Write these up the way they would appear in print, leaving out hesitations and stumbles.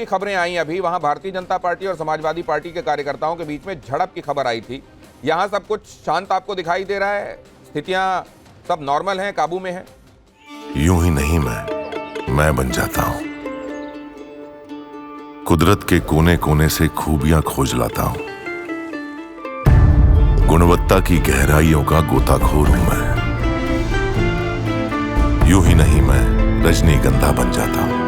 की खबरें आई अभी, वहां भारतीय जनता पार्टी और समाजवादी पार्टी के कार्यकर्ताओं के बीच में झड़प की खबर आई थी। यहां सब कुछ शांत आपको दिखाई दे रहा है? स्थितियां सब नॉर्मल हैं, काबू में हैं? यूं ही नहीं मैं बन जाता हूं। कुदरत के कोने कोने से खूबियां खोज लाता हूं। गुणवत्ता की गहराइयों का गोताखोर हूं मैं। यूं ही नहीं मैं रजनीगंधा बन जाता हूं।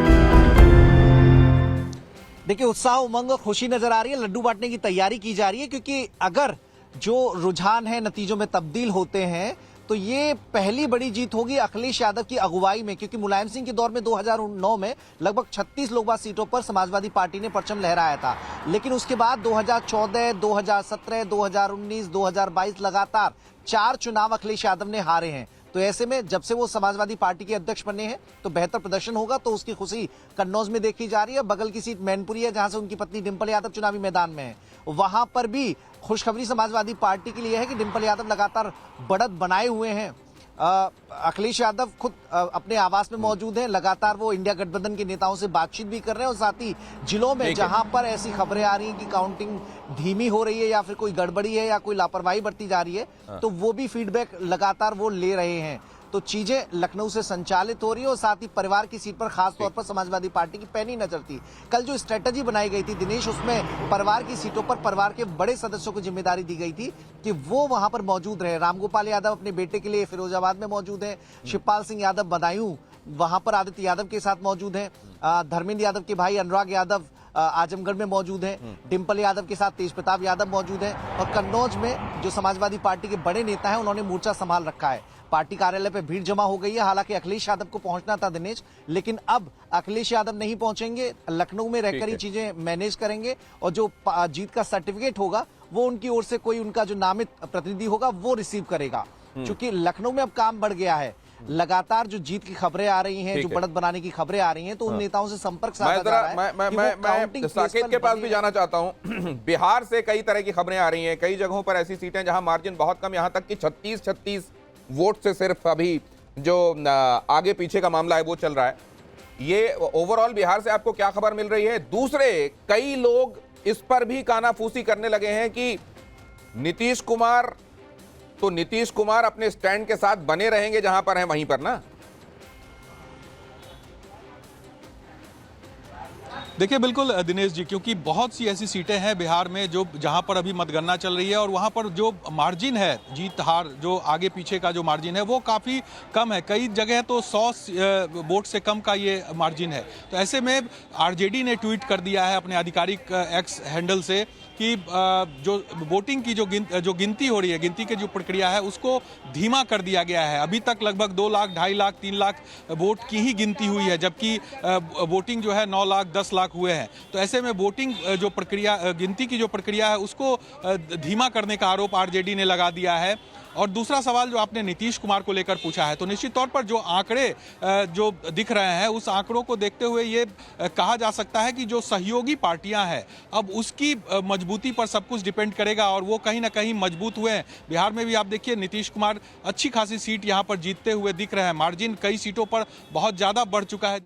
देखिए, उत्साह, उमंग और खुशी नजर आ रही है। लड्डू बांटने की तैयारी की जा रही है, क्योंकि अगर जो रुझान है नतीजों में तब्दील होते हैं तो ये पहली बड़ी जीत होगी अखिलेश यादव की अगुवाई में। क्योंकि मुलायम सिंह के दौर में 2009 में लगभग 36 लोकसभा सीटों पर समाजवादी पार्टी ने परचम लहराया था, लेकिन उसके बाद 2014, 2017, 2019, 2022 लगातार 4 चुनाव अखिलेश यादव ने हारे हैं। तो ऐसे में जब से वो समाजवादी पार्टी के अध्यक्ष बने हैं तो बेहतर प्रदर्शन होगा, तो उसकी खुशी कन्नौज में देखी जा रही है। बगल की सीट मैनपुरी है, जहां से उनकी पत्नी डिंपल यादव चुनावी मैदान में है। वहां पर भी खुशखबरी समाजवादी पार्टी के लिए है कि डिंपल यादव लगातार बढ़त बनाए हुए हैं। अखिलेश यादव खुद अपने आवास में मौजूद हैं। लगातार वो इंडिया गठबंधन के नेताओं से बातचीत भी कर रहे हैं, और साथ ही जिलों में जहां पर ऐसी खबरें आ रही हैं कि काउंटिंग धीमी हो रही है या फिर कोई गड़बड़ी है या कोई लापरवाही बरती जा रही है, तो वो भी फीडबैक लगातार वो ले रहे हैं। तो चीजें लखनऊ से संचालित हो रही है, और साथ ही परिवार की सीट पर खास तौर पर समाजवादी पार्टी की पैनी नजर थी। कल जो स्ट्रेटजी बनाई गई थी दिनेश, उसमें परिवार की सीटों पर परिवार के बड़े सदस्यों को जिम्मेदारी दी गई थी कि वो वहां पर मौजूद रहे। रामगोपाल यादव अपने बेटे के लिए फिरोजाबाद में मौजूद है, शिवपाल सिंह यादव बदायूं वहां पर आदित्य यादव के साथ मौजूद है, धर्मेंद्र यादव के भाई अनुराग यादव आजमगढ़ में मौजूद हैं, डिंपल यादव के साथ तेज प्रताप यादव मौजूद हैं, और कन्नौज में जो समाजवादी पार्टी के बड़े नेता हैं उन्होंने मोर्चा संभाल रखा है। पार्टी कार्यालय पे भीड़ जमा हो गई है। हालांकि अखिलेश यादव को पहुंचना था दिनेश, लेकिन अब अखिलेश यादव नहीं पहुंचेंगे, लखनऊ में रहकर ही चीजें मैनेज करेंगे, और जो जीत का सर्टिफिकेट होगा वो उनकी ओर से कोई उनका जो नामित प्रतिनिधि होगा वो रिसीव करेगा। क्योंकि लखनऊ में अब काम बढ़ गया है, लगातार जो जीत की खबरें आ रही हैं, जो बढ़त बनाने की खबरें आ रही हैं, तो उन नेताओं से संपर्क साधा जा रहा है। मैं साकेत के पास भी जाना चाहता हूं। बिहार से कई तरह की खबरें आ रही हैं, कई जगहों पर ऐसी सीटें जहां मार्जिन बहुत कम, यहां तक कि 36 वोट से सिर्फ अभी जो आगे पीछे का मामला है वो चल रहा है। ये ओवरऑल बिहार से आपको क्या खबर मिल रही है? दूसरे कई लोग इस पर भी कानाफूसी करने लगे हैं कि नीतीश कुमार अपने स्टैंड के साथ बने रहेंगे, जहां पर हैं वहीं पर ना। देखिए, बिल्कुल दिनेश जी, क्योंकि बहुत सी ऐसी सीटें हैं बिहार में जो जहां पर अभी मतगणना चल रही है, और वहां पर जो मार्जिन है जीत हार, जो आगे पीछे का जो मार्जिन है वो काफ़ी कम है। कई जगह तो 100 वोट से कम का ये मार्जिन है। तो ऐसे में आरजेडी ने ट्वीट कर दिया है अपने आधिकारिक एक्स हैंडल से कि जो वोटिंग की जो गिनती हो रही है, गिनती की जो प्रक्रिया है उसको धीमा कर दिया गया है। अभी तक लगभग 2 लाख, 2.5 लाख, 3 लाख वोट की ही गिनती हुई है, जबकि वोटिंग जो है 9 लाख, 10 लाख हुए हैं। तो ऐसे में वोटिंग जो प्रक्रिया, गिनती की जो प्रक्रिया है उसको धीमा करने का आरोप आरजेडी ने लगा दिया है। और दूसरा सवाल जो आपने नीतीश कुमार को लेकर पूछा है, तो निश्चित तौर पर जो आंकड़े जो दिख रहे हैं उस आंकड़ों को देखते हुए ये कहा जा सकता है कि जो सहयोगी पार्टियां हैं अब उसकी मजबूती पर सब कुछ डिपेंड करेगा, और वो कहीं ना कहीं मजबूत हुए हैं। बिहार में भी आप देखिए नीतीश कुमार अच्छी खासी सीट यहां पर जीतते हुए दिख रहे हैं। मार्जिन कई सीटों पर बहुत ज़्यादा बढ़ चुका है।